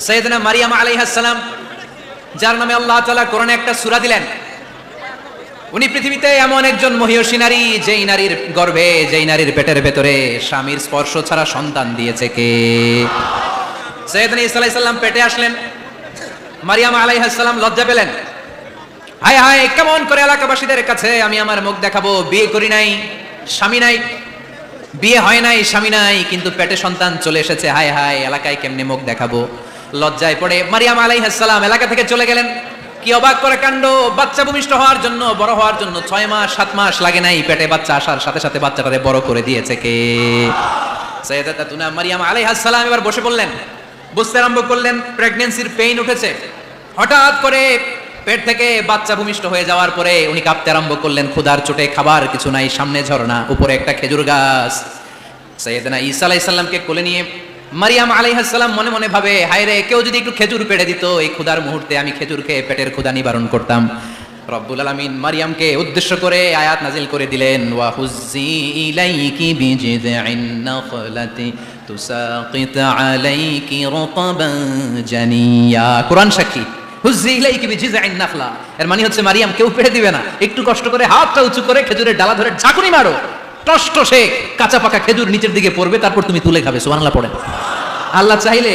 সাইয়েদনা মারিয়াম আলাইহিস সালাম, যার নামে আল্লাহ তাআলা কোরআনে একটা সূরা দিলেন, উনি পৃথিবীতে এমন একজন মহিয়সী নারী, যেই নারীর গর্ভে, যেই নারীর পেটের ভেতরে স্বামীর স্পর্শ ছাড়া সন্তান দিয়েছে কে? সাইয়েদনা ঈসা আলাইহিস সালাম পেটে আসলেন, মারিয়াম আলাইহিস সালাম লজ্জা পেলেন। হায় হায়, কেমন করে এলাকাবাসীদের কাছে আমি আমার মুখ দেখাবো? বিয়ে করি নাই, স্বামী নাই, বিয়ে হয় নাই, স্বামী নাই, কিন্তু পেটে সন্তান চলে এসেছে। হায় হায়, এলাকায় কেমনে মুখ দেখাবো? লজ্জায় পড়ে মারিয়াম আলাইহিস সালাম এলাকা থেকে চলে গেলেন। কি অবাক করে কাণ্ড! বাচ্চা ভূমিষ্ঠ হওয়ার জন্য, বড় হওয়ার জন্য 6 মাস 7 মাস লাগে নাই, পেটে বাচ্চা আসার সাথে সাথে বাচ্চাটাকে বড় করে দিয়েছে কে? সাইয়েদাতুনা মারিয়াম আলাইহিস সালাম এবার বসে পড়লেন, বুঝতে আরম্ভ করলেন প্রেগন্যান্সির পেইন উঠেছে। হঠাৎ করে পেট থেকে বাচ্চা ভূমিষ্ঠ হয়ে যাওয়ার পরে উনি কাঁপতে আরম্ভ করলেন। ক্ষুধার চোটে খাবার কিছু নাই, সামনে ঝর্ণা, উপরে একটা খেজুর গাছ। সাইয়েদনা ঈসা আলাইহিস সালামকে কোলে নিয়ে মারিয়াম আলাইহিস সালাম মনে মনে ভাবে, হায় রে, কেউ যদি একটু খেজুর পেড়ে দিত, এই ক্ষুধার মুহূর্তে আমি খেজুর খেয়ে পেটের ক্ষুধা নিবারণ করতাম। রব্বুল আলামিন মারিয়ামকে উদ্দেশ্য করে আয়াত নাজিল করে দিলেন, ওয়া হুজ্জি ইলাইকি বিজিযিন নাখলাতি তুসাকিত আলাইকি রতবান জানিয়া। কোরআন সাক্ষী, হুজ্জি ইলাইকি বিজিযিন নাখলা, এর মানে হচ্ছে মারিয়াম, কেউ পেড়ে দিবে না, একটু কষ্ট করে হাতটা উঁচু করে খেজুরের ডালা ধরে ঝাঁকুনি মারো, টষ্ট সে কাঁচা পাকা খেজুর নিচের দিকে পড়বে, তারপর তুমি তুলে খাবে। সুবহানাল্লাহ পড়েন। আল্লাহ চাইলে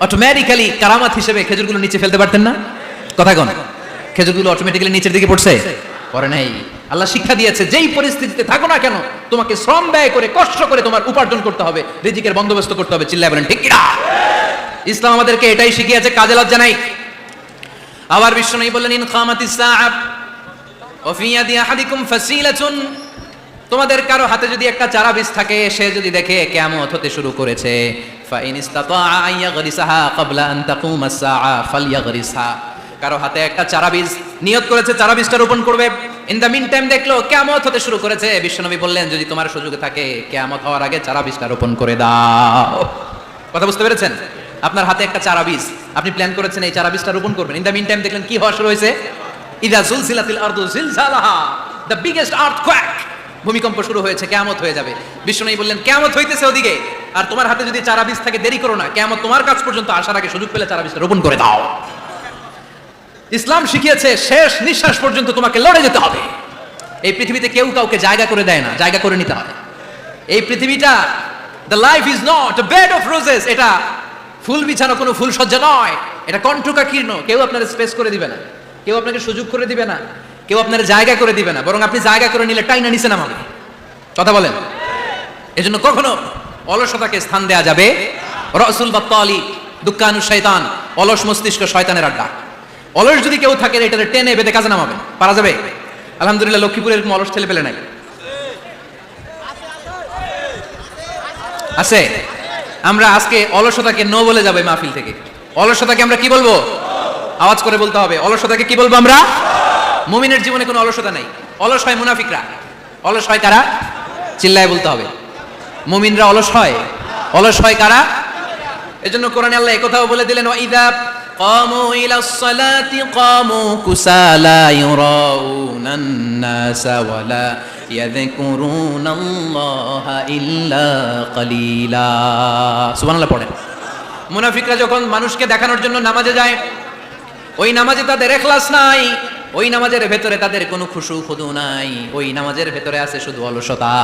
অটোমেটিক্যালি কারামাত হিসেবে খেজুরগুলো নিচে ফেলতে পারতেন না? কথা কোন? খেজুরগুলো অটোমেটিক্যালি নিচের দিকে পড়ছে? পড়ে নাই। আল্লাহ শিক্ষা দিয়েছে, যেই পরিস্থিতিতে থাকো না কেন, তোমাকে শ্রম ব্যয় করে কষ্ট করে তোমার উপার্জন করতে হবে, রিজিকের বন্দোবস্ত করতে হবে। চিল্লায় বলেন ঠিক কিনা? ইসলাম আমাদেরকে এটাই শিখিয়েছে, কাজে লজ্জা নাই। আবার বিশ্বনবী বললেন, ইন খামাতিস সাআ ওয়া ফি ইয়াদি আহাদিকুম ফাসিলাতুন, তোমাদের কারো হাতে যদি একটা চারা বীজ থাকে, সে যদি দেখে কিয়ামত হতে শুরু করেছে, ফা ইন ইসতাতা আন ইয়াগরিসাহা ক্বাবলা আন তাকুমাস সাআ ফালইয়াগরিসহা, কারো হাতে একটা চারা বীজ নিয়ত করেছে, চারা বীজটা রোপণ করবে, ইন দা মিন টাইম দেখলো কিয়ামত হতে শুরু করেছে, বিশ্বনবী বললেন, যদি তোমার সুযোগ থাকে কিয়ামত হওয়ার আগে চারা বীজটা রোপণ করে দাও। কথা বুঝতে পেরেছেন? আপনার হাতে একটা চারা বীজ, আপনি প্ল্যান করেছেন এই চারা বীজটা রোপণ করবেন, ইন দা মিন টাইম দেখলেন কি হওয়া শুরু হয়েছে? ইদা জুলজিলাতিল আরদু জিলজালাহা, দ্য বিগেস্ট আর্থকোয়েক, ভূমিকম্প শুরু হয়েছে, কিয়ামত হয়ে যাবে। বিশ্বনবী বললেন, কিয়ামত হইতেছে ওদিকে, আর তোমার হাতে যদি চারা বীজ থাকে, দেরি করো না, কিয়ামত তোমার কাছ পর্যন্ত আসার আগে সুযোগ পেলে চারা বীজটা রোপণ করে দাও। ইসলাম শিখিয়েছে শেষ নিঃশ্বাস পর্যন্ত তোমাকে লড়ে যেতে হবে। এই পৃথিবীতে কেউ কাউকে জায়গা করে দেয় না, জায়গা করে নিতে হয়। এই পৃথিবীটা, the life is not a bed of roses, এটা ফুল বিছানো কোনো ফুল সজ্জা নয়, এটা কণ্টকাকীর্ণ। কেউ আপনার স্পেস করে দিবে না, কেউ আপনাকে সুযোগ করে দিবে না, কেউ আপনার জায়গা করে দিবে না, বরং আপনি জায়গা করে নিলে টাইনা নিচে নামাবে। কথা বলেন? এজন্য কখনো অলসতাকে স্থান দেয়া যাবে। রাসূল বাত্তালি দুক্কানু শয়তান, অলস মস্তিষ্ক শয়তানের আড্ডা। অলস যদি কেউ থাকে, এটারে টেনে বেঁধে কাজে নামাবেন, পারা যাবে? আলহামদুলিল্লাহ, লক্ষ্মীপুরের এরকম অলস ছেলে পেলে নাই আছে। আমরা আজকে অলসতাকে নো বলে যাবো এই মাহফিল থেকে। অলসতাকে আমরা কি বলবো? আওয়াজ করে বলতে হবে, অলসতাকে কি বলবো আমরা? মুমিনের জীবনে কোনো অলসতা নাই। অলস হয় মুনাফিকরা। অলস হয় কারা? চিল্লায় বলতে হবে। মুমিনরা অলস হয়? অলস হয় কারা? এজন্য কোরআনে আল্লাহ একথাও বলে দিলেন, ওয়া ইযা কামু ইলাস সালাতি কামু কুসালা ইউরাউনান নাসা ওয়া লা ইয়াযকুরুনাল্লাহা ইল্লা কালিলা। সুবহানাল্লাহ পড়েন। মুনাফিকরা যখন মানুষকে দেখানোর জন্য নামাজে যায়, ওই নামাজে তাদের ইখলাস নাই, ওই নামাজের ভেতরে তাদের কোনো খুশু খুদু নাই, ওই নামাজের ভেতরে আছে শুধু অলসতা।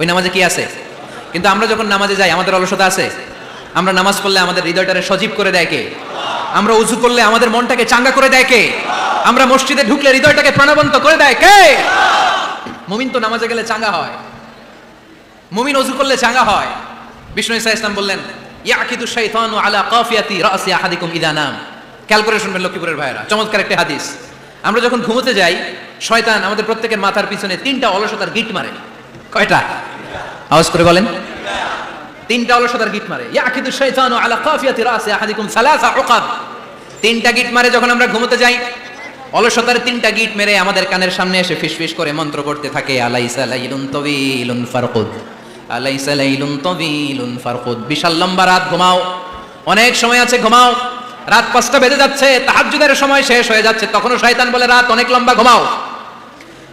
ওই নামাজে কি আছে? কিন্তু আমরা যখন নামাজে যাই, আমাদের অলসতা আছে? আমরা নামাজ পড়লে আমাদের হৃদয়টারে সজীব করে দেয় কে? আমরা উযু করলে আমাদের মনটাকে চাঙ্গা করে দেয় কে? আমরা মসজিদে ঢুকলে হৃদয়টাকে প্রাণবন্ত করে দেয় কে? মুমিন তো নামাজে গেলে চাঙ্গা হয়, মুমিন উযু করলে চাঙ্গা হয়। বিষ্ণু ঈসা ইসলাম বললেন, ইয়াকিদু শাইতানু আলা কাফিয়াতি রাসি আহাদিকুম ইযা নাম। খেয়াল করে শুনবেন লক্ষ্মীপুরের ভাইরা, চমৎকার একটা হাদিস। আমরা যখন ঘুমোতে যাই, শয়তান আমাদের প্রত্যেকের মাথার পিছনে 3টা অলসতার গিট মারে। কয়টা? আওয়াজ করে বলেন। 3টা অলসতার গিট মারে। ইয়াকিদু শাইতানু আলা কাফিয়াতি রাসি আহাদিকুম সালাসা উকাব। 3টা গিট মারে যখন আমরা ঘুমোতে যাই। অলসতার 3টা গিট মেরে আমাদের কানের সামনে এসে ফিসফিস করে মন্ত্র করতে থাকে, আলাইসা লাইলুন তাওয়িলুন ফারকুদ, আলাইসা লাইলুন তাওয়িলুন ফারকুদ। বিশাল লম্বা রাত, ঘুমাও। অনেক সময় আছে, ঘুমাও। রাত 5টা বেজে যাচ্ছে, তাহাজ্জুদের সময় শেষ হয়ে যাচ্ছে, তখনও শয়তান বলে রাত অনেক লম্বা, ঘুমাও।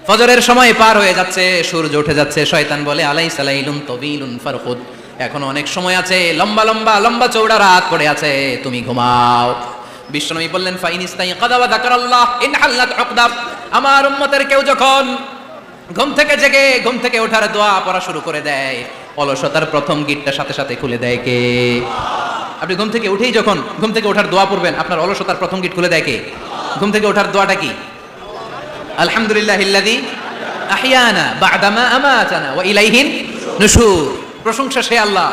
ফজরের সময় পার হয়ে যাচ্ছে, সূর্য উঠে যাচ্ছে, শয়তান বলে আলাইসা লাইলুন তাওয়িলুন ফারকুদ, এখনো অনেক সময় আছে, লম্বা লম্বা লম্বা চৌড়া রাত পড়ে আছে, তুমি ঘুমাও। বিশ্বনবী বললেন ফাইনিস্তাইকাযা ওয়া যাকারাল্লাহ ইনহাল্লাত উকদা। আমার উম্মতের কেউ যখন ঘুম থেকে জেগে ঘুম থেকে ওঠার দোয়া পড়া শুরু করে দেয়, অলসতার প্রথম গিটটা সাথে সাথে খুলে দেয় কে? আপনি ঘুম থেকে উঠেই যখন ঘুম থেকে ওঠার দোয়া পড়বেন, আপনার অলসতার প্রথম গিট খুলে দেয় কে? ঘুম থেকে ওঠার দোয়াটা কি? আলহামদুলিল্লাহিল্লাযী আহইয়ানা বা'দা মা আমাতানা ওয়া ইলাইহিন নুশুর। প্রশংসা সে আল্লাহ,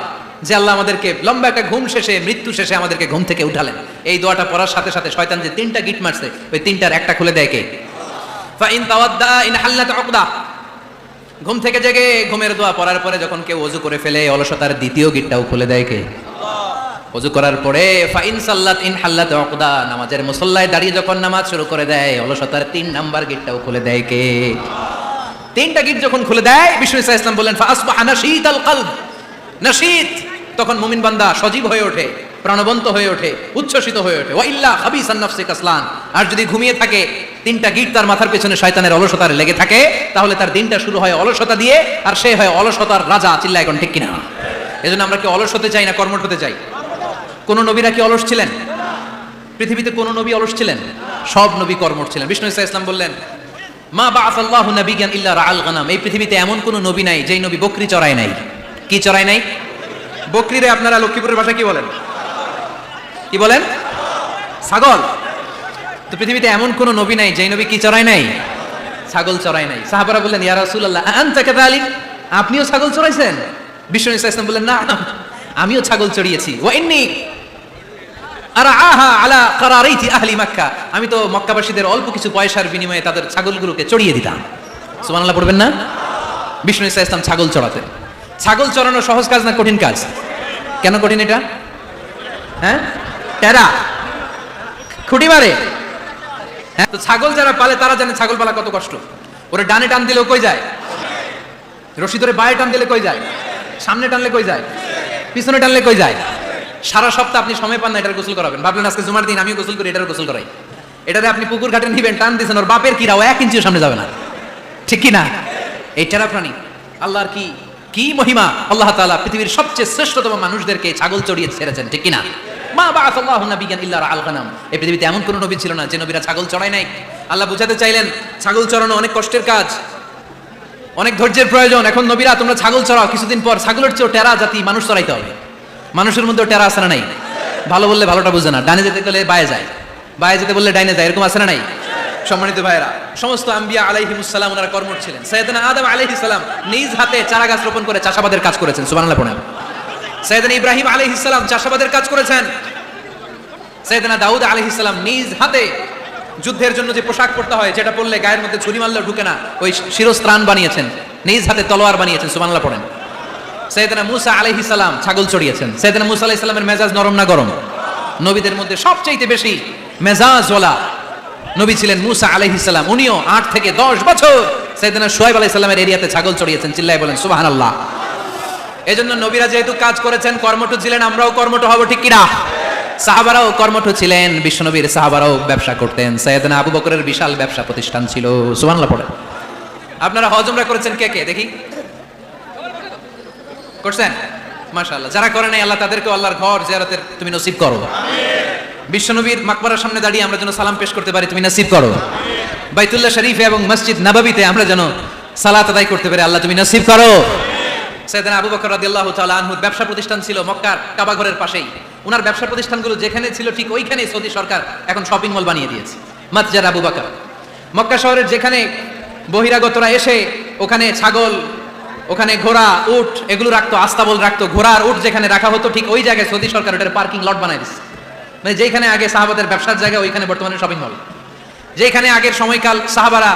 যে আল্লাহ আমাদেরকে লম্বা একটা ঘুম শেষে, মৃত্যু শেষে আমাদেরকে ঘুম থেকে উঠালেন। এই দোয়াটা পড়ার সাথে সাথে শয়তান যে তিনটা গিট মারছে, ওই তিনটার একটা খুলে দেয় কে? ফাইন তাওয়াদ্দা ইনহাল্লাত উকদা। ঘুম থেকে জেগে ঘুমের দোয়া পড়ার পরে যখন কেউ ওযু করে ফেলে, অলসতার দ্বিতীয় গিটটাও খুলে দেয় কে? ওযু করার পরে ফাইন সাল্লাত ইনহাল্লাত উকদা। নামাজের মুসল্লায় দাঁড়িয়ে যখন নামাজ শুরু করে দেয়, অলসতার 3 নাম্বার গিটটাও খুলে দেয় কে? তিনটা গিট যখন খুলে দেয়, বিষ্ণু ইসা ইসলাম বললেন ফাসবাহা নাশীতাল কলব। নাশীত, তখন মুমিন বান্দা সজীব হয়ে ওঠে, প্রাণবন্ত হয়ে ওঠে, উচ্ছ্বসিত হয়ে ওঠে। ওয়া ইল্লা খাবিসান নাফসি কাসলান। আর যদি ঘুমিয়ে থাকে, তিনটা গিট তার মাথার পেছনে শয়তানের অলসতার লেগে থাকে, তাহলে তার দিনটা শুরু হয় অলসতা দিয়ে, আর সে হয় অলসতার রাজা। চিল্লায় এখন ঠিক কিনা? এজন্য আমরা কি অলস হতে চাই না কর্মঠ হতে চাই? কোন নবীরা কি অলস ছিলেন? পৃথিবীতে কোন নবী অলস ছিলেন? সব নবী কর্মঠ ছিলেন। বিষ্ণু ইসা ইসলাম বললেন মা বাআসাল্লাহু নাবিয়ান ইল্লা রাআল গানাম। এই পৃথিবীতে এমন কোন নবী নাই যেই নবী বকরি চড়ায় নাই। কি চড়ায় নাই? বকরিরে আপনারা লক্ষ্মীপুরের ভাষায় কি বলেন? কি বলেন? ছাগল। তো পৃথিবীতে এমন কোন নবী নাই যেই নবী কি চড়ায় নাই? ছাগল চড়ায় নাই। সাহাবারা বললেন ইয়া রাসূলুল্লাহ আনতা কাযালিক, আপনিও ছাগল চড়াইছেন? বিষ্ণু ইসা ইসলাম বললেন না, আমিও ছাগল চড়িয়েছি। ওয়া ইন্নী আরআহা আলা কারারাইতি আহলি মক্কা। আমি তো মক্কাবাসীদের অল্প কিছু পয়সার বিনিময়ে তাদের ছাগলগুলোকে চড়িয়ে দিতাম। সুবহানাল্লাহ পড়বেন না? বিষ্ণু ইসা ইসলাম ছাগল চড়াতেন। ছাগল চড়ানো সহজ কাজ না কঠিন কাজ? কেন কঠিন এটা? হ্যাঁ, টেরা খুঁটি মারে। হ্যাঁ, তো ছাগল যারা পালে তারা জানে ছাগল পালা কত কষ্ট। ওরে ডানে টান দিলেও কই যায়? রশি ধরে বায়ে টান দিলে কই যায়? সামনে টানলে কই যায়? পিছনে টানলে কই যায়? সারা সপ্তাহ আপনি সময় পান না এটার গোসল করাবেন। ভাবলেন আজকে জুমার দিন আমিও গোসল করি, এটার গোসল করাই। এটারে আপনি পুকুর ঘাটে নিবেন, টান দিয়েছেন, ওর বাপের কিরাও 1 ইঞ্চিও সামনে যাবে না। ঠিক কি না? এই টেরা প্রাণী আল্লাহর কি কি মহিমা! আল্লাহ তাআলা পৃথিবীর সবচেয়ে শ্রেষ্ঠতম মানুষদেরকে ছাগল চড়িয়ে ছেড়েছেন। ঠিক কি না? মা বাআসাল্লাহু নাবিয়ান ইল্লা রাআল গানাম। এই পৃথিবীতে এমন কোন নবী ছিল না যে নবীরা ছাগল চড়ায় নাই। আল্লাহ বুঝাতে চাইলেন ছাগল চড়ানো অনেক কষ্টের কাজ, অনেক ধৈর্যের প্রয়োজন। এখন নবীরা তোমরা ছাগল চড়াও, কিছুদিন পর ছাগলের চেয়েও টেরা জাতি মানুষ চড়াইতে হবে। মানুষের মধ্যেও টেরা আছে না নাই? ভালো বললে ভালোটা বুঝে না, ডানে যেতে গেলে বায়ে যায়, বায়ে যেতে বললে ডাইনে যায়, এরকম আছে না নাই? সম্মানিত ভাইয়েরা, সমস্ত আম্বিয়া আলাইহিমুস সালাম ওনারা কর্মঠ ছিলেন। সাইয়েদনা আদম আলাইহিস সালাম নিজ হাতে চারা গাছ রোপণ করে চাষাবাদের কাজ করেছেন। সুবহানাল্লাহ পড়েন। সাইয়েদনা ইব্রাহিম আলাইহিস সালাম চাষাবাদের কাজ করেছেন। সাইয়েদনা দাউদ আলাইহিস সালাম নিজ হাতে যুদ্ধের জন্য যে পোশাক পরতে হয়, যেটা পরলে গায়ের মধ্যে ছুরি মারলেও ঢুকে না, ওই শিরস্ত্রাণ বানিয়েছেন, নিজ হাতে তলোয়ার বানিয়েছেন। সুবহানাল্লাহ পড়েন। সাইয়েদনা মুসা আলাইহিস সালাম ছাগল চড়িয়েছেন। সাইয়েদনা মুসা আলাইহিস সালামের মেজাজ নরম না গরম? নবীদের মধ্যে সবচেয়ে বেশি মেজাজওয়ালা নবী ছিলেন মুসা আলাইহিস সালাম। উনিও 8 থেকে 10 বছর সাইয়েদনা শুআয়ব আলাইহিস সালামের এরিয়াতে ছাগল চড়িয়েছেন। চিল্লায় বলেন সুবহানাল্লাহ। এজন্য নবীরা যেহেতু কাজ করেছেন, কর্মঠ ছিলেন, আমরাও কর্মঠ হব। ঠিক কি না? সাহাবারাও কর্মঠ ছিলেন। বিশ্বনবীর সাহাবারাও ব্যবসা করতেন। সাইয়েদনা আবু বকরের বিশাল ব্যবসা প্রতিষ্ঠান ছিল। সুবহানাল্লাহ পড়েন। আপনারা হজ উমরা করেছেন কে কে দেখি? করছেন? মাশাআল্লাহ। যারা করে নাই আল্লাহ তাদেরকে আল্লাহর ঘর জিয়ারতের তুমি নসিব করো। বিশ্বনবীর মাকবারার সামনে দাঁড়িয়ে আমরা যেন সালাম পেশ করতে পারি, তুমি নসিব করো। বাইতুল্লাহ শরীফে এবং মসজিদ নববীতে আমরা যেন সালাত আদায় করতে পারি, আল্লাহ তুমি নসিব করো। সাইয়েদনা আবু বকর রাদিয়াল্লাহু তাআলা আনহু ব্যবসা প্রতিষ্ঠান ছিল মক্কার কাবা ঘরের পাশেই। ওনার ব্যবসা প্রতিষ্ঠানগুলো যেখানে ছিল ঠিক ওইখানেই সৌদি সরকার এখন শপিং মল বানিয়ে দিয়েছে, মাতজার আবু বকর। মক্কা শহরের যেখানে বহিরাগতরা এসে ওখানে ছাগল, ওখানে ঘোড়া, উট এগুলো রাখতো, আস্তাবল রাখতো, ঘোড়ার উট যেখানে রাখা হতো ঠিক ওই জায়গায় সৌদি সরকার ওটার পার্কিং লট বানাই দিচ্ছে। মানে যেখানে আগে সাহাবাদের ব্যবসার জায়গা, ওইখানে বর্তমানে শপিং মল। যেখানে আগের সময়কাল সাহাবারা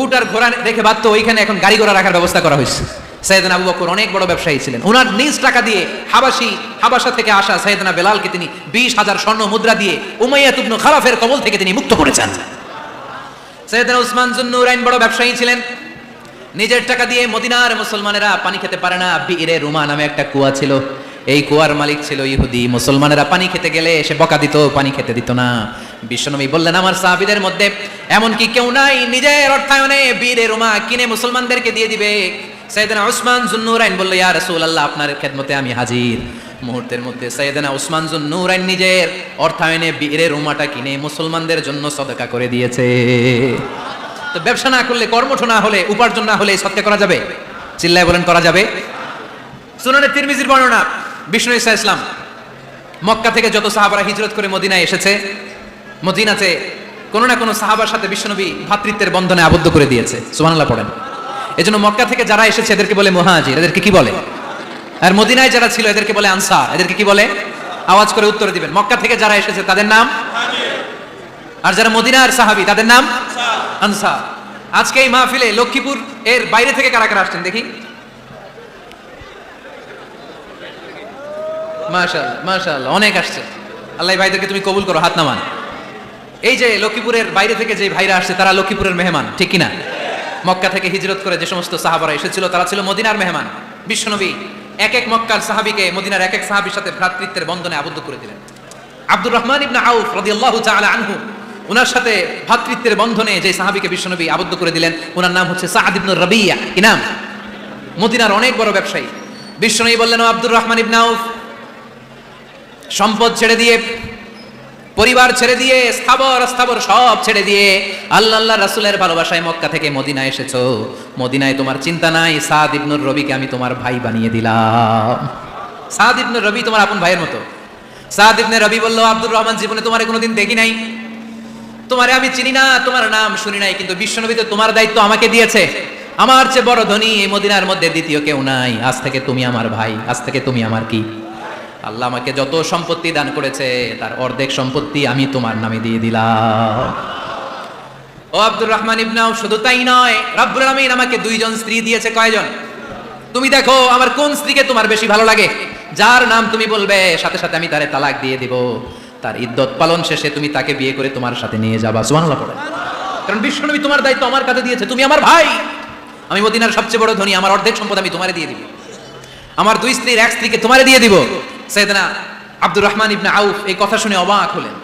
উট আর ঘোড়া রেখে বাঁধতো, ওইখানে এখন গাড়ি ঘোড়া রাখার ব্যবস্থা করা হয়েছে। সাইয়েদনা আবু বকর অনেক বড় ব্যবসায়ী ছিলেন। ওনার নিজ টাকা দিয়ে হাবাসা থেকে আসা সাইয়েদনা বেলালকে তিনি 20,000 স্বর্ণ মুদ্রা দিয়ে উমাইয়া ইবনে খালাফের কবল থেকে তিনি মুক্ত করেছেন। সাইয়েদনা উসমান যুন্নুরাইন বড় ব্যবসায়ী ছিলেন। নিজের টাকা দিয়ে মদিনার মুসলমানেরা পানি খেতে পারে না, বিইরে রুমা নামে একটা কুয়া ছিল, এই কুয়ার মালিক ছিল ইহুদি। মুসলমানেরা পানি খেতে গেলে সে বকা দিত, পানি খেতে দিত না। বিশ্বনবী বললেন আমার সাহাবীদের মধ্যে এমন কি কেউ নাই নিজের অর্থায়নে বিইরে রুমা কিনে মুসলমানদেরকে দিয়ে দিবে? সাইয়েদনা উসমান যুন্নুরাইন বলল, ইয়া রাসূলুল্লাহ, আপনার খেদমতে আমি হাজির। মুহূর্তের মধ্যে সাইয়েদনা উসমান যুন্নুরাইন নিজের অর্থায়নে বীরের উমাটা কিনে মুসলমানদের জন্য সদকা করে দিয়েছে। তো ব্যবসা না করলে, কর্মঠ না হলে, উপার্জন না হলে সদকা করা যাবে? চিল্লায় বলেন, করা যাবে? সুনানে তিরমিজির বর্ণনা, বিষ্ণু ঈসা ইসলাম মক্কা থেকে যত সাহাবারা হিজরত করে মদিনায় এসেছে, মদিনাতে কোনো না কোনো সাহাবার সাথে বিশ্বনবী ভ্রাতৃত্বের বন্ধনে আবদ্ধ করে দিয়েছে। সুবহানাল্লাহ পড়েন। এজন্য মক্কা থেকে যারা এসেছে এদেরকে বলে মুহাজির। এদেরকে কি বলে? আর মদিনায় যারা ছিল এদেরকে বলে আনসার। এদেরকে কি বলে? আওয়াজ করে উত্তর দিবেন। মক্কা থেকে যারা এসেছে তাদের নাম মুহাজির, আর যারা মদিনার সাহাবী তাদের নাম আনসার। আজকে এই মাহফিলে লক্ষ্মীপুর এর বাইরে থেকে কারা কারা আসছেন দেখি? মাশাআল্লাহ, মাশাআল্লাহ, অনেক আসছে। আল্লাহ ভাইদেরকে তুমি কবুল করো, হাত নামান। এই যে লক্ষ্মীপুরের বাইরে থেকে যে ভাইরা আসছে তারা লক্ষ্মীপুরের মেহমান, ঠিক কিনা? মক্কা থেকে হিজরত করে যে সমস্ত সাহাবারা এসেছিল তারা ছিল মদিনার মেহমান। বিশ্বনবী এক এক মক্কার সাহাবীকে মদিনার এক এক সাহাবীর সাথে ভ্রাতৃত্বের বন্ধনে আবদ্ধ করে দিলেন। আব্দুর রহমান ইবনে আউফ রাদিয়াল্লাহু তাআলা আনহু, ওনার সাথে ভ্রাতৃত্বের বন্ধনে যে সাহাবীকে বিশ্বনবী আবদ্ধ করে দিলেন ওনার নাম হচ্ছে সাদ ইবনে রাবিয়া। কি নাম? মদিনার অনেক বড় ব্যবসায়ী। বিশ্বনবী বললেন, ও আব্দুর রহমান ইবনে আউফ, সম্পদ ছেড়ে দিয়ে, পরিবার ছেড়ে দিয়ে, স্থাবর অস্থাবর সব ছেড়ে দিয়ে আল্লাহ রাসূলের ভালোবাসায় মক্কা থেকে মদিনায় এসেছো। মদিনায় তোমার চিন্তা নাই, সাদ ইবনুর রবিকে আমি তোমার ভাই বানিয়ে দিলাম। সাদ ইবনুর রবি তোমার আপন ভাইয়ের মতো। সাদ ইবনে রবি বলল, আব্দুর রহমান, জীবনে তোমারে কোনোদিন দেখি নাই, তোমারে আমি চিনি না, তোমার নাম শুনি নাই, কিন্তু বিশ্বনবী তো তোমার দায়িত্ব আমাকে দিয়েছে। আমার চেয়ে বড় ধনী এই মদিনার মধ্যে দ্বিতীয় কেউ নাই। আজ থেকে তুমি আমার ভাই, আজ থেকে তুমি আমার কি? আল্লাহ আমাকে যত সম্পত্তি দান করেছে তার অর্ধেক সম্পত্তি আমি তোমার নামে দিয়ে দিলাম। ও আব্দুর রহমান ইবনে আউফ, শুধু তাই নয়, রব্বুল আলামিন আমাকে দুইজন স্ত্রী দিয়েছে। কয়জন? তুমি দেখো আমার কোন স্ত্রীকে তোমার বেশি ভালো লাগে, যার নাম তুমি বলবে সাথে সাথে আমি তারে তালাক দিয়ে দিব। তার ইদ্যত পালন শেষে তুমি তাকে বিয়ে করে তোমার সাথে নিয়ে যাবা। সুবহানাল্লাহ পড়ে। কারণ বিশ্বনবী তোমার দায়িত্ব আমার কাছে দিয়েছে, তুমি আমার ভাই, আমি মদিনার সবচেয়ে বড় ধনী, আমার অর্ধেক সম্পদ আমি তোমারে দিয়ে দিব। আমার দুই স্ত্রীর এক স্ত্রীকে তোমারে দিয়ে দিব। সাইয়েদনা আব্দুর রহমান ইবনে আউফ এই কথা শুনে অবাক হলেন।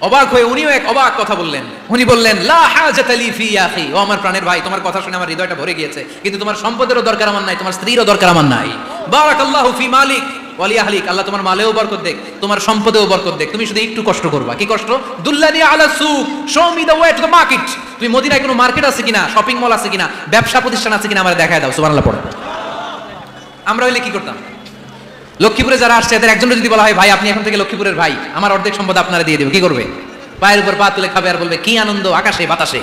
অবাক হয়ে উনিও এক অবাক কথা বললেন। উনি বললেন, লা হাজাতা লি ফি ইয়া আখি, ও আমার প্রাণের ভাই, তোমার কথা শুনে আমার হৃদয়টা ভরে গিয়েছে, কিন্তু তোমার সম্পদেরও দরকার আমার নাই, তোমার স্ত্রীরও দরকার আমার নাই। বারাকাল্লাহু ফি মালিক ওয়া লি আহলিক, আল্লাহ তোমার মালেও বরকত দেখ, তোমার সম্পদেও বরকত দেখ। তুমি শুধু একটু কষ্ট করবা। কি কষ্ট? দুল্লানি আলা সুক, show me the way to the market. তুমি মদিনায় কোনো মার্কেট আছে কিনা, শপিং মল আছে কিনা, ব্যবসা প্রতিষ্ঠান আছে কিনা আমারে দেখায় দাও। সুবহানাল্লাহ পড়ে। আমরা হইলে কি করতাম? লক্ষ্মীপুরে যারা আসছে এদের একজন যদি বলা হয়, ভাই আপনি এখন থেকে লক্ষ্মীপুরের ভাই, আমার অর্ধেক সম্পদ আপনারা দিয়ে দেব, কি করবে? পায়ের উপর পা তুলে খাবে আর বলবে, কি আনন্দ আকাশে বাতাসে,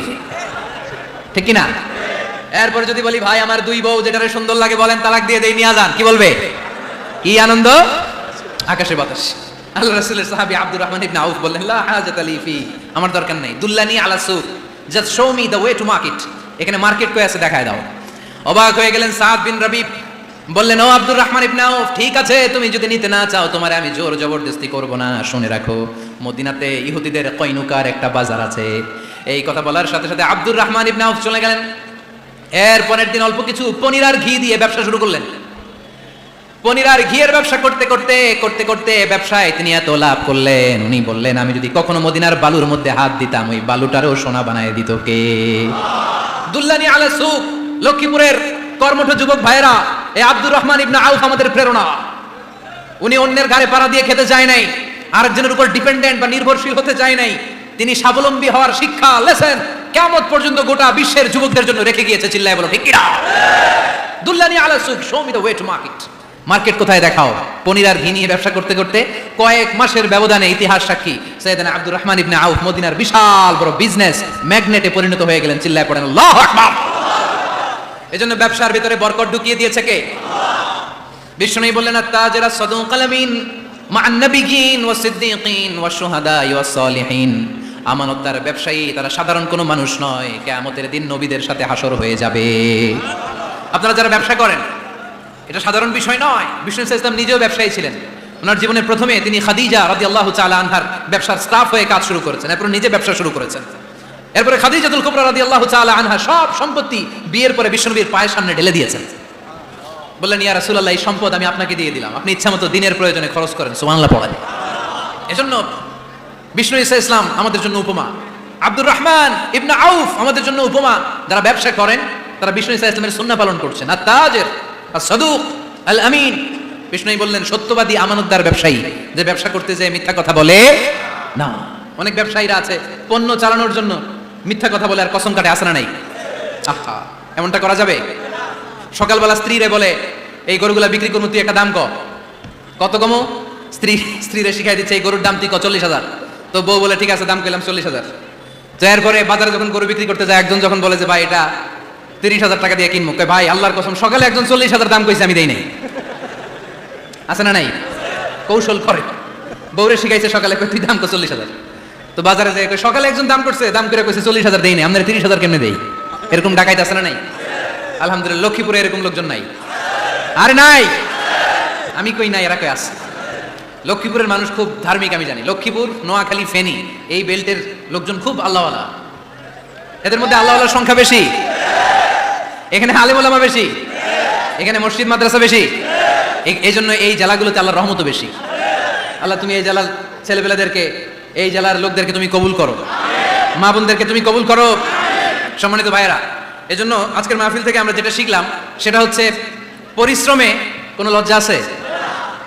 ঠিক কিনা? এরপরে যদি বলি, ভাই আমার দুই বউ, যেটারে সুন্দর লাগে বলেন তালাক দিয়ে দেই, নিয়ে যান, কি বলবে? কি আনন্দ আকাশে বাতাসে। আল্লাহ রাসূলের সাহাবী আব্দুর রহমান ইবনে আউফ বললেন, লা হাজাতা লি ফি, আমার দরকার নাই, দুল্লানি আলা সুক, just show me the way to market, এখানে মার্কেট কই আছে দেখায় দাও। অবাক হয়ে গেলেন সাদ বিন রবি, বললেন, ও আব্দুর রহমান ইবনে আউফ, ঠিক আছে, তুমি যদি নিতে না চাও তোমারে আমি জোর জবরদস্তি করব না। শুনে রাখো, মদিনাতে ইহুদিদের কয়নুকার একটা বাজার আছে। এই কথা বলার সাথে সাথে আব্দুর রহমান ইবনে আউফ চলে গেলেন। এর পরের দিন অল্প কিছু পনির আর ঘি দিয়ে ব্যবসা শুরু করলেন। পনির আর ঘিয়ের ব্যবসা করতে করতে করতে করতে ব্যবসায় তিনি এত লাভ করলেন, উনি বললেন, আমি যদি কখনো মদিনার বালুর মধ্যে হাত দিতাম ওই বালুটারও সোনা বানায় দিত কে? দুল্লানি আলা সুক, লক্ষ্মীপুরের কর্মঠ যুবক ভাইয়েরা, এই আব্দুর রহমান ইবনে আউফ আমাদের প্রেরণা। উনি অন্যের ঘাড়ে পাড়া দিয়ে খেতে যায় নাই, আরেকজনের উপর ডিপেন্ডেন্ট বা নির্ভরশীল হতে যায় নাই। তিনি স্বাবলম্বী হওয়ার শিক্ষা, লেসেন কিয়ামত পর্যন্ত গোটা বিশ্বের যুবকদের জন্য রেখে গিয়েছে। চিল্লায় বলো ঠিক কিনা? দুল্লানি আলা সুক, show me the way to market. Market কোথায় দেখাও। পনির আর ঘি নিয়ে ব্যবসা করতে করতে কয়েক মাসের ব্যবধানে ইতিহাস সাক্ষী সাইয়েদনা আব্দুর রহমান ইবনে আউফ মদিনার বিশাল বড় বিজনেস ম্যাগনেটে পরিণত হয়ে গেলেন। চিল্লায় পড়েন আল্লাহু আকবার। এজন্য ব্যবসার ভিতরে বরকত ঢুকিয়ে দিয়েছে কে? বিষ্ণু বললেন, আত-তাজিরা সাদুকাল আমিন মা'আন নাবিয়্যিন ওয়াস সিদ্দীকিন ওয়াশ শুহাদা'i ওয়াস সালিহিন। আমানতদার ব্যবসায়ী তারা সাধারণ কোনো মানুষ নয়, কিয়ামতের দিন নবীদের সাথে হাসর হয়ে যাবে। আপনারা যারা ব্যবসা করেন, এটা সাধারণ বিষয় নয়। বিষ্ণু ইসলাম নিজেও ব্যবসায়ী ছিলেন। ওনার জীবনের প্রথমে তিনি খাদিজা রাদিয়াল্লাহু তাআলা আনহার ব্যবসার স্টাফ হয়ে কাজ শুরু করেছেন, এরপর নিজে ব্যবসা শুরু করেছেন। এরপরে খাদিজাতুল কুবরা রাদিয়াল্লাহু তাআলা আনহা সব সম্পত্তি বিয়ের পরে বিশ্বনবীর পায়ের সামনে ঢেলে দিয়েছেন। বললেন, ইয়া রাসূলুল্লাহ, এই সম্পদ আমি আপনাকে দিয়ে দিলাম, আপনি ইচ্ছামতো দিনের প্রয়োজনে খরচ করেন। সুবহানাল্লাহ পড়েন। এজন্য বিষ্ণু ইসলাম আমাদের জন্য উপমা, আব্দুর রহমান ইবনে আউফ আমাদের জন্য উপমা। যারা ব্যবসা করেন তারা বিষ্ণু ইসা ইসলামের সুন্নাহ পালন করছে না। তাজের সাদুক আল আমিন, বিষ্ণু বললেন সত্যবাদী আমানতদার ব্যবসায়ী, যে ব্যবসা করতে যায় মিথ্যা কথা বলে না। অনেক ব্যবসায়ীরা আছে পণ্য চালানোর জন্য মিথ্যা কথা বলে আর কসম কাটে, আছে না নাই? আহা, এমনটা করা যাবে? সকালবেলা স্ত্রীরে বলে এই গরুগুলা বিক্রি করবো, তুই একটা দাম কত কমো? স্ত্রীরে শিখাই দিচ্ছে এই গরুর দাম তুই 40,000। তো বউ বলে ঠিক আছে, দাম কইলাম 40,000। তো এরপরে বাজারে যখন গরু বিক্রি করতে যায়, একজন যখন বলে যে ভাই এটা 30,000 টাকা দিয়ে কিনবো, ভাই আল্লাহর কসম সকালে একজন 40,000 দাম কইছে, আমি দেই নাই। আছে না নাই? কৌশল করে, বউরে শিখাইছে সকালে তুই দাম কর 40,000। তো বাজারে যায় সকালে একজন দাম করছে, দাম করে কইছে 40,000 দেই নাই, আমরা 30,000 কেমনে দেই? এরকম ডাকাইতে আছে না নাই? আলহামদুলিল্লাহ লক্ষ্মীপুরে এরকম লোকজন নাই? আরে নাই, আমি কই নাই, এরা কই আছে। লক্ষ্মীপুরের মানুষ খুব ধার্মিক, আমি জানি। লক্ষ্মীপুর, নোয়াখালী, ফেনী এই বেল্টের লোকজন খুব আল্লাহওয়ালা। এদের মধ্যে আল্লাহওয়ালার সংখ্যা বেশি, এখানে আলেম ওলামা বেশি, এখানে মসজিদ মাদ্রাসা বেশি। এই জন্য এই জেলাগুলোতে আল্লাহর রহমত বেশি। আল্লাহ তুমি এই জেলার ছেলেপেলেদেরকে, এই জেলার লোকদেরকে তুমি কবুল করো, মা বোনদেরকে তুমি কবুল করো। সম্মানিত ভাইয়েরা, এজন্য আজকের মাহফিল থেকে আমরা যেটা শিখলাম সেটা হচ্ছে পরিশ্রমে কোনো লজ্জা আছে?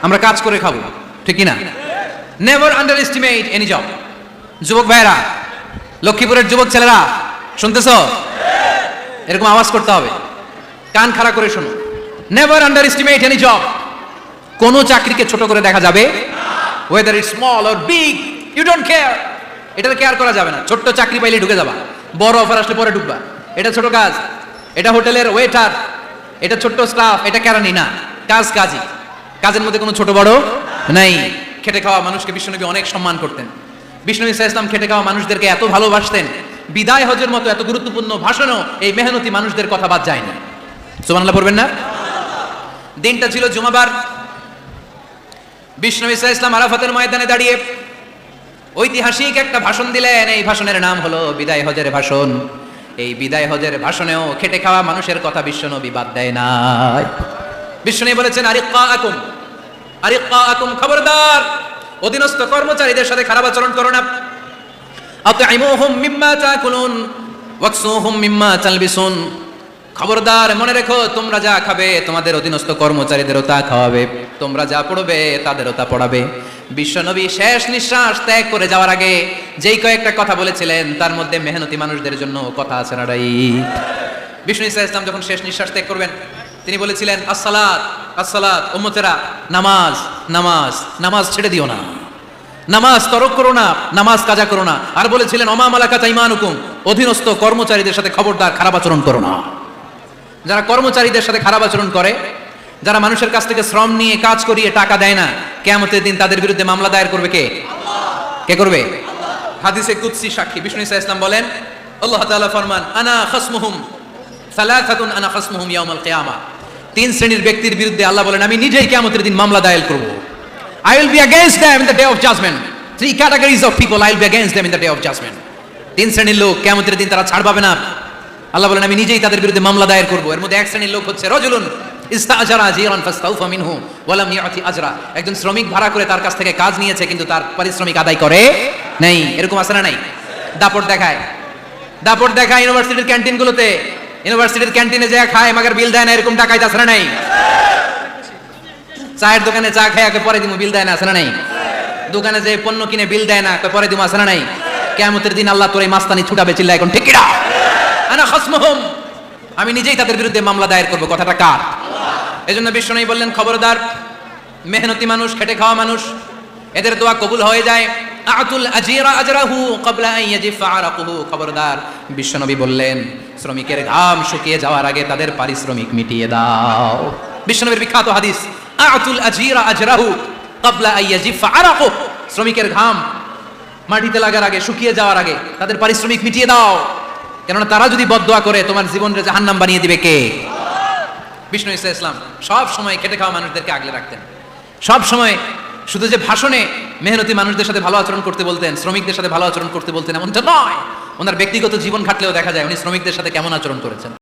আমরা কাজ করে খাবো, ঠিক কি না? Never underestimate any job. যুবক ভাইয়েরা, লক্ষ্মীপুরের যুবক ছেলেরা শুনতেছ? এরকম আওয়াজ করতে হবে, কান খাড়া করে শোনো। Never underestimate any job. কোনো চাকরিকে ছোট করে দেখা যাবে, whether it small or big, you don't care. এটার কেয়ার করা যাবে না। ছোট্ট চাকরি পাইলে ঢুকে যাবা, বড় অফার আসলে পরে ঢুকবা। এটা ছোট কাজ, এটা হোটেলের ওয়েটার, এটা ছোট্ট স্টাফ, এটা কেরানি না, কাজ কাজই। কাজের মধ্যে কোনো ছোট বড় নাই। খেটে খাওয়া মানুষকে বিশ্বনবী অনেক সম্মান করতেন। বিষ্ণু ইসা ইসলাম খেটে খাওয়া মানুষদেরকে এত ভালোবাসতেন, বিদায় হজের মতো এত গুরুত্বপূর্ণ ভাষণও এই মেহনতি মানুষদের কথা বাদ যায়নি। সুবহানাল্লাহ পড়বেন না? দিনটা ছিল জুমাবার। বিষ্ণু ইসা ইসলাম আরাফাতের ময়দানে দাঁড়িয়ে ঐতিহাসিক একটা ভাষণ দিলেন। এই ভাষণের নাম হলো বিদায় হজের ভাষণ। এই বিদায় হজের ভাষণেও খেটে খাওয়া মানুষের কথা বিশ্বনবী বাদ দেয় নাই। বিশ্বনবী বলেছেন আরিক্কাকুম, আরিক্কাকুম, খবরদার অধীনস্থ কর্মচারীদের সাথে খারাপ আচরণ করো না। আতঈমুহুম মিম্মা তাকুলুন ওয়াকসুহুম মিম্মা তালবিসুন। খবরদার মনে রেখো, তোমরা যা খাবে তোমাদের অধীনস্থ কর্মচারীদেরও তা খাওয়াবে, তোমরা যা পড়বে তাদেরও তা পড়াবে। বিশ্বনবী শেষ নিঃশ্বাস ত্যাগ করে যাওয়ার আগে যেই কয়েকটা কথা বলেছিলেন তার মধ্যে মেহনতি মানুষদের জন্য কথা আছে না রাই? বিষ্ণু ইসা ইসলাম যখন শেষ নিঃশ্বাস ত্যাগ করবেন, তিনি বলেছিলেন আসসালাত আসসালাত, উম্মতেরা নামাজ নামাজ নামাজ ছেড়ে দিও না, নামাজ তরক করো না, নামাজ কাজা করো না। আর বলেছিলেন ওমা মালাকাত আইমানুকুম, অধীনস্থ কর্মচারীদের সাথে খবরদার খারাপ আচরণ করো না। যারা কর্মচারীদের সাথে খারাপ আচরণ করে, যারা মানুষের কাছ থেকে শ্রম নিয়ে কাজ করিয়ে টাকা দেয় না, কিয়ামতের দিন তাদের বিরুদ্ধে মামলা দায়ের করবে কে? কে করবে? হাদিসে কুদসি সাক্ষী বিষ্ণু ইসা ইসলাম বলেন, আল্লাহ তাআলা ফরমান আনা খাসমুহুম সালাসাতুন আনা খাসমুহুম ইয়াউমাল কিয়ামা। তিন শ্রেণীর ব্যক্তির বিরুদ্ধে আল্লাহ বলেন আমি নিজেই কিয়ামতের দিন মামলা দায়ের করব। I will be against them in the day of judgment. Three categories of people I will be against them in the day of judgment. তিন শ্রেণীর লোক কিয়ামতের দিন তারা ছাড় পাবে না। আল্লাহ বলেন আমি নিজেই তাদের বিরুদ্ধে মামলা দায়ের করব। এর মধ্যে এক শ্রেণীর লোক হচ্ছে রাজুলুন ইস্তাআজারা জিরান ফাস্তাউফা মিনহু ওয়া লাম ইয়াতি আজরা। একজন শ্রমিক ভাড়া করে তার কাছ থেকে কাজ নিয়েছে কিন্তু তার পারিশ্রমিক আদায় করে নাই। এরকম আছে না নাই? দাপট দেখায়, দাপট দেখায় ইউনিভার্সিটির ক্যান্টিনগুলোতে। ইউনিভার্সিটির ক্যান্টিনে যায় খায় মাগার বিল দেয় না, এরকম ডাকাইতে আছে না নাই? চায়ের দোকানে চা খায় পরে দিমু, বিল দেয় না, আছে না নাই? দোকানে যে পণ্য কিনে বিল দেয় না, পরে দিমু, আছে না নাই? কিয়ামতের দিন আল্লাহ তোর এই মাস্তানি ছুটাবে, চিল্লা এখন ঠিক কিনা? আনা খাসমুহুম, আমি নিজেই তাদের বিরুদ্ধে মামলা দায়ের করব। কথাটা কার? এজন্য বিশ্বনবী বললেন খবরদার মেহনতি মানুষ, খেটে খাওয়া মানুষ, এদের দোয়া কবুল হয়ে যায়। আতুল আজিরা আজরাহু ক্বাবলা আন ইয়াজিফা আরাকুহু। খবরদার বিশ্বনবী বললেন শ্রমিকের ঘাম শুকিয়ে যাওয়ার আগে তাদের পারিশ্রমিক মিটিয়ে দাও। বিশ্বনবীর বিখ্যাত হাদিস আতুল আজিরা আজরাহু ক্বাবলা আন ইয়াজিফা আরাকুহু। শ্রমিকের ঘাম মাটিতে লাগার আগে, শুকিয়ে যাওয়ার আগে তাদের পারিশ্রমিক মিটিয়ে দাও। কেননা তারা যদি বদদোয়া করে তোমার জীবনকে জাহান্নাম বানিয়ে দিবে কে? বিষ্ণু ইসা ইসলাম সব সময় খেটে খাওয়া মানুষদেরকে আগলে রাখতেন। সব সময় শুধু যে ভাষণে মেহনতি মানুষদের সাথে ভালো আচরণ করতে বলতেন, শ্রমিকদের সাথে ভালো আচরণ করতে বলতেন এমনটা নয়, ওনার ব্যক্তিগত জীবন ঘাটলেও দেখা যায় উনি শ্রমিকদের সাথে কেমন আচরণ করেছেন।